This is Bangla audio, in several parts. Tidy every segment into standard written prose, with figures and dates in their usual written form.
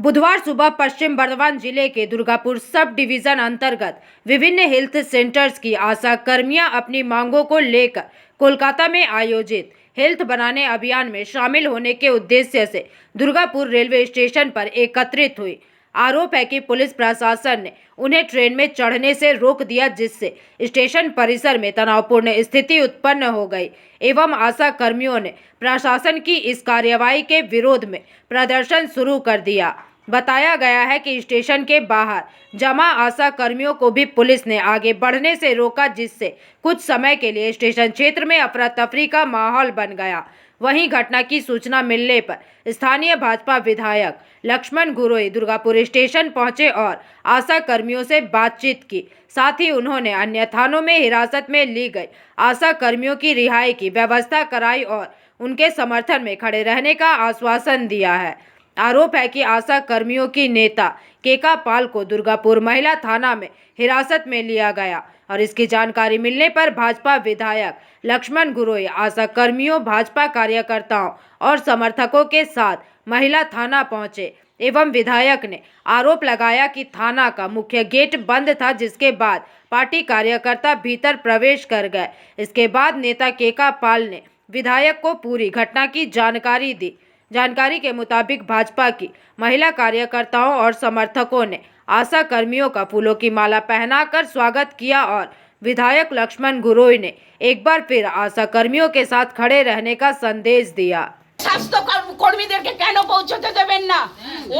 बुधवार सुबह पश्चिम बर्धमान जिले के दुर्गापुर सब डिवीजन अंतर्गत विभिन्न हेल्थ सेंटर्स की आशा कर्मियां अपनी मांगों को लेकर कोलकाता में आयोजित हेल्थ बनाने अभियान में शामिल होने के उद्देश्य से दुर्गापुर रेलवे स्टेशन पर एकत्रित हुई। आरोप है कि पुलिस प्रशासन ने उन्हें ट्रेन में चढ़ने से रोक दिया, जिससे स्टेशन परिसर में तनावपूर्ण स्थिति उत्पन्न हो गई एवं आशा कर्मियों ने प्रशासन की इस कार्यवाही के विरोध में प्रदर्शन शुरू कर दिया। बताया गया है कि स्टेशन के बाहर जमा आशा कर्मियों को भी पुलिस ने आगे बढ़ने से रोका, जिससे कुछ समय के लिए स्टेशन क्षेत्र में अफरा तफरी का माहौल बन गया। वहीं घटना की सूचना मिलने पर स्थानीय भाजपा विधायक लक्ष्मण गुरोई दुर्गापुर स्टेशन पहुंचे और आशा कर्मियों से बातचीत की। साथ ही उन्होंने अन्य थानों में हिरासत में ली गई आशा कर्मियों की रिहाई की व्यवस्था कराई और उनके समर्थन में खड़े रहने का आश्वासन दिया है। आरोप है कि आशा कर्मियों की नेता केका पाल को दुर्गापुर महिला थाना में हिरासत में लिया गया और इसकी जानकारी मिलने पर भाजपा विधायक लक्ष्मण गुरोई आशा कर्मियों, भाजपा कार्यकर्ताओं और समर्थकों के साथ महिला थाना पहुंचे एवं विधायक ने आरोप लगाया कि थाना का मुख्य गेट बंद था, जिसके बाद पार्टी कार्यकर्ता भीतर प्रवेश कर गए। इसके बाद नेता केका पाल ने विधायक को पूरी घटना की जानकारी दी। जानकारी के मुताबिक भाजपा की महिला कार्यकर्ताओं और समर्थकों ने आशा कर्मियों का फूलों की माला पहनाकर स्वागत किया और विधायक लक्ष्मण गुरोई ने एक बार फिर आशा कर्मियों के साथ खड़े रहने का संदेश दिया। স্বাস্থ্য কর্মীদেরকে কেন পৌঁছতে দেবেন না?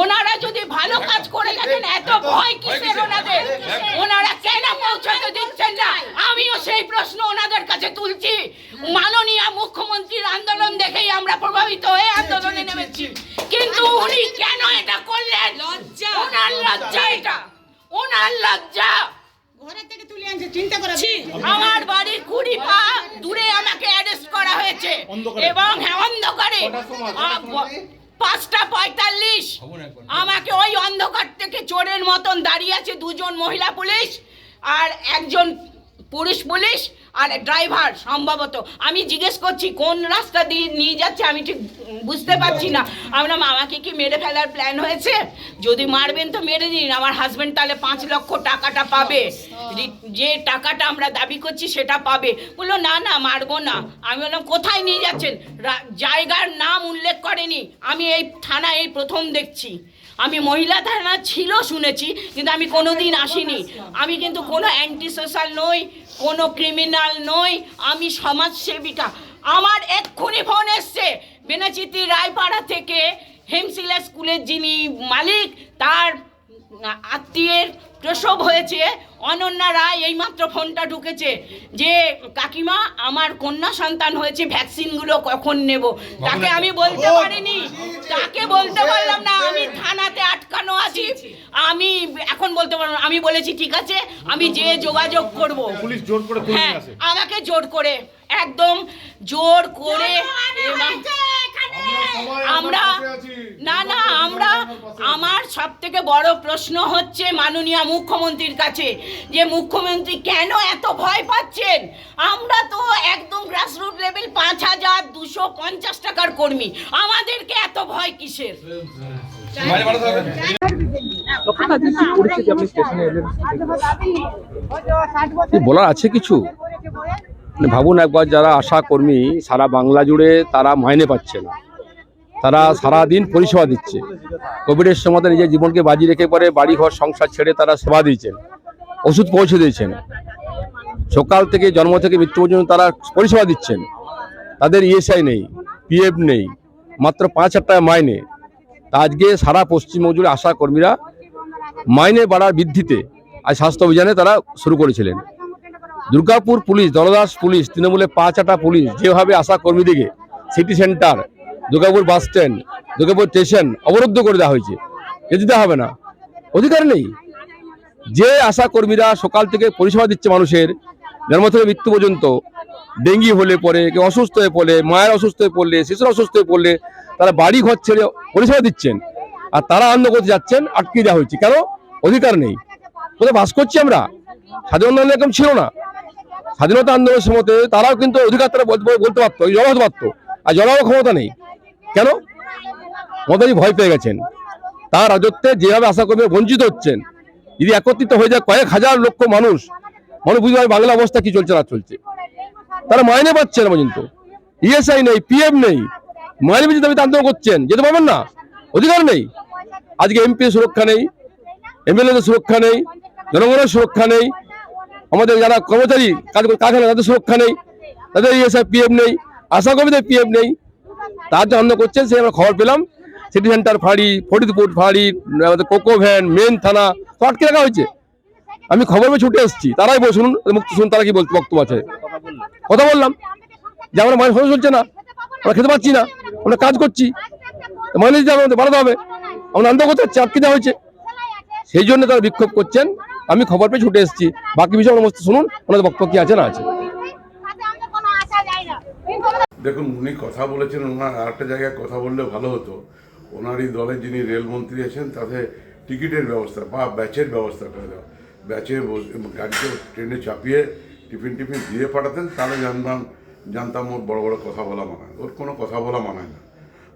ওনারা যদি ভালো কাজ করে থাকেন এত ভয় কিসের ওনাদের? ওনারা কেন পৌঁছতে দিচ্ছেন না? আমিও সেই প্রশ্ন ওনাদের কাছে তুলছি। মাননীয় মুখ্যমন্ত্রীর আন্দোলন দেখেই আমরা প্রভাবিত হয়ে আন্দোলনে নেমেছি, কিন্তু উনি কেন এটা করলেন? লজ্জা, ওনার লজ্জা, এটা ওনার লজ্জা। ঘরে থেকে তুলে আনছে, চিন্তা করা। আমার বাড়ির 20 পা দূরে আমাকে অ্যারেস্ট করা হয়েছে এবং অন্ধকারে 5:45 আমাকে ওই অন্ধকার থেকে চোরের মতন দাঁড়িয়ে আছে দুজন মহিলা পুলিশ আর একজন পুরুষ পুলিশ আর ড্রাইভার। সম্ভবত আমি জিজ্ঞেস করছি কোন রাস্তা দিয়ে নিয়ে যাচ্ছে, আমি ঠিক বুঝতে পারছি না। আমরা আমাকে কি মেরে ফেলার প্ল্যান হয়েছে? যদি মারবেন তো মেরে দিন, আমার হাজবেন্ড তাহলে 5 লক্ষ টাকাটা পাবে, যে টাকাটা আমরা দাবি করছি সেটা পাবে। বললো না না মারবো না। আমি বললাম কোথায় নিয়ে যাচ্ছেন? জায়গার নাম উল্লেখ করেনি। আমি এই থানা এই প্রথম দেখছি। আমি মহিলা থানা ছিল শুনেছি, কিন্তু আমি কোনোদিন আসিনি। আমি কিন্তু কোনো অ্যান্টি সোশ্যাল নই, কোনো ক্রিমিনাল নই, আমি সমাজসেবিকা। আমার এক্ষুনি ফোন এসছে বেনাচিতি রায়পাড়া থেকে, হেমশিলা স্কুলের যিনি মালিক তার আত্মীয়ের প্রসব হয়েছে, অনন্যা রায়, এইমাত্র ফোনটা ঢুকেছে যে কাকিমা আমার কন্যা সন্তান হয়েছে, ভ্যাকসিনগুলো কখন নেব? তাকে আমি বলতে পারিনি, তাকে বলতে পারলাম না, আমি থানাতে আটকানো আছি, আমি এখন বলতে পারলাম। আমি বলেছি ঠিক আছে আমি যে যোগাযোগ করব। পুলিশ জোর করে হ্যাঁ, আমাকে জোর করে, একদম জোর করে। আমরা না না আমরা আমার সব থেকে বড় প্রশ্ন হচ্ছে মাননীয় মুখ্যমন্ত্রীর কাছে, যে মুখ্যমন্ত্রী কেন এত ভয় পাচ্ছেন? আমরা তো একদম গ্রাসরুট লেভেল 5250 টাকার কর্মী, আমাদেরকে এত ভয় কিসের? বলার আছে কিছু? ভাবুন একবার, যারা আশা কর্মী সারা বাংলা জুড়ে তারা মাইনে পাচ্ছে না, তারা সারাদিন পরিষেবা দিচ্ছে। কোভিডের সময় নিজের জীবনকে বাজি রেখে পরে বাড়িঘর সংসার ছেড়ে তারা সেবা দিয়েছেন, ওষুধ পৌঁছে দিয়েছেন, সকাল থেকে জন্ম থেকে মৃত্যু পর্যন্ত তারা পরিষেবা দিচ্ছেন। তাদের ইএসআই নেই, পিএফ নেই, মাত্র 5,000 টাকা মাইনে। তা আজকে সারা পশ্চিমবঙ্গ জুড়ে আশা কর্মীরা মাইনে বাড়ার বৃদ্ধিতে আজ স্বাস্থ্য অভিযানে তারা শুরু করেছিলেন। দুর্গাপুর পুলিশ, দলদাস পুলিশ, তৃণমূলের 5 পুলিশ যেভাবে আশা কর্মীদিকে city centre, Durgapur bus stand, Durgapur station অবরুদ্ধ করে দেওয়া হয়েছে, এ দিতে হবে না, অধিকার নেই। যে আশা কর্মীরা সকাল থেকে পরিষেবা দিচ্ছে মানুষের জন্ম থেকে মৃত্যু পর্যন্ত, ডেঙ্গি হলে পরে, কেউ অসুস্থ হয়ে পড়লে, মায়ের অসুস্থ হয়ে পড়লে, শিশুর অসুস্থ হয়ে পড়লে তারা বাড়ি ঘর ছেড়ে পরিষেবা দিচ্ছেন, আর তারা আন্দোলন করতে যাচ্ছেন, আটকে দেওয়া হয়েছে। কেন? অধিকার নেই। কোথায় বাস করছি আমরা? স্বাধীনতা আন্দোলন এরকম ছিল না। স্বাধীনতা আন্দোলনের সময় তারাও কিন্তু অধিকার তারা বলতে পারতো, জড়ো হতে পারতো, আর জড়াবার ক্ষমতা নেই। কেন? মমতাজি ভয় পেয়ে গেছেন। তার রাজত্বে যেভাবে আশাকর্মী বঞ্চিত হচ্ছেন, যদি একত্রিত হয়ে যায় কয়েক হাজার লক্ষ মানুষ বুঝতে পারবে বাংলা অবস্থা কি চলছে না চলছে। তারা মাইনে পাচ্ছে না পর্যন্ত, ইএসআই নেই, পিএফ নেই, মাইনে বেশি দাবিতে আন্দোলন করছেন, যেতে পারবেন না, অধিকার নেই। আজকে এমপি সুরক্ষা নেই, এমএলএদের সুরক্ষা নেই, জনগণের সুরক্ষা নেই, আমাদের যারা কর্মচারী কাজ কারখানা তাদের সুরক্ষা নেই, তাদের ইএসআই পিএফ নেই, আশাকর্মীদের পিএফ নেই। তার যে আন্দোলন করছেন সে আমরা খবর পেলাম সিটি সেন্টার ফাঁড়ি, ফরিদপুর ফাঁড়ি, আমাদের কোকো ভ্যান, মেন থানা সব আটকে রাখা হয়েছে। আমি খবর পেয়ে ছুটে এসেছি, তারাই শুনুন মুক্ত শুনুন তারা কি বলতে বক্তব্য আছে। কথা বললাম যে আমরা মাইনে খরচ চলছে না, আমরা খেতে পাচ্ছি না, আমরা কাজ করছি, মাইনে দিতে হবে, বাড়াতে হবে, আমরা আন্দোলন করতে হচ্ছে, আটকে দেওয়া হয়েছে। সেই জন্য তারা বিক্ষোভ করছেন। আমি খবর পেয়ে ছুটে এসেছি, বাকি বিষয় আমরা শুনুন ওনাদের বক্তব্য কি আছে না আছে। দেখুন, উনি কথা বলেছেন, ওনার আরেকটা জায়গায় কথা বললে ভালো হতো। ওনারই দলে যিনি রেলমন্ত্রী আছেন তাতে টিকিটের ব্যবস্থা বা ব্যাচের ব্যবস্থা করে দেওয়া, ব্যাচে গাড়িতে ট্রেনে চাপিয়ে টিফিন দিয়ে পাঠাতেন, তাহলে জানতাম ওর বড় বড় কথা বলা মানায়। ওর কোনো কথা বলা মানায় না।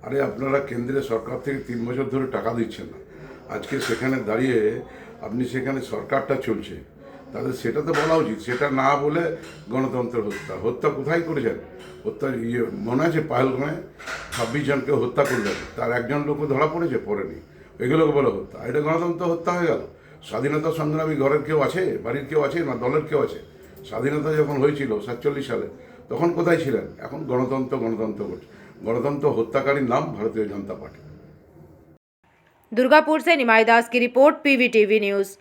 আরে আপনারা কেন্দ্রের সরকার থেকে 3 বছর ধরে টাকা দিচ্ছেন না, আজকে সেখানে দাঁড়িয়ে আপনি সেখানে সরকারটা চলছে, তাদের সেটা তো বলা উচিত। সেটা না বলে গণতন্ত্রের হত্যা কোথায় করেছেন? হত্যা মনে আছে পাহেলগামে 26 জনকে হত্যা করলেন, তার একজন লোকও ধরা পড়েছে, পড়েনি, এগুলোকে বলে হত্যা। এটা গণতন্ত্র হত্যা হয়ে গেল। স্বাধীনতা সংগ্রামী ঘরের কেউ আছে, বাড়ির কেউ আছে না দলের কেউ আছে? স্বাধীনতা যখন হয়েছিল 47 সালে তখন কোথায় ছিলেন? এখন গণতন্ত্র করছে। गणतंत्र हत्याकारी नाम भारतीय जनता पार्टी। दुर्गापुर से निमाई दास की रिपोर्ट, पीवीटीवी न्यूज।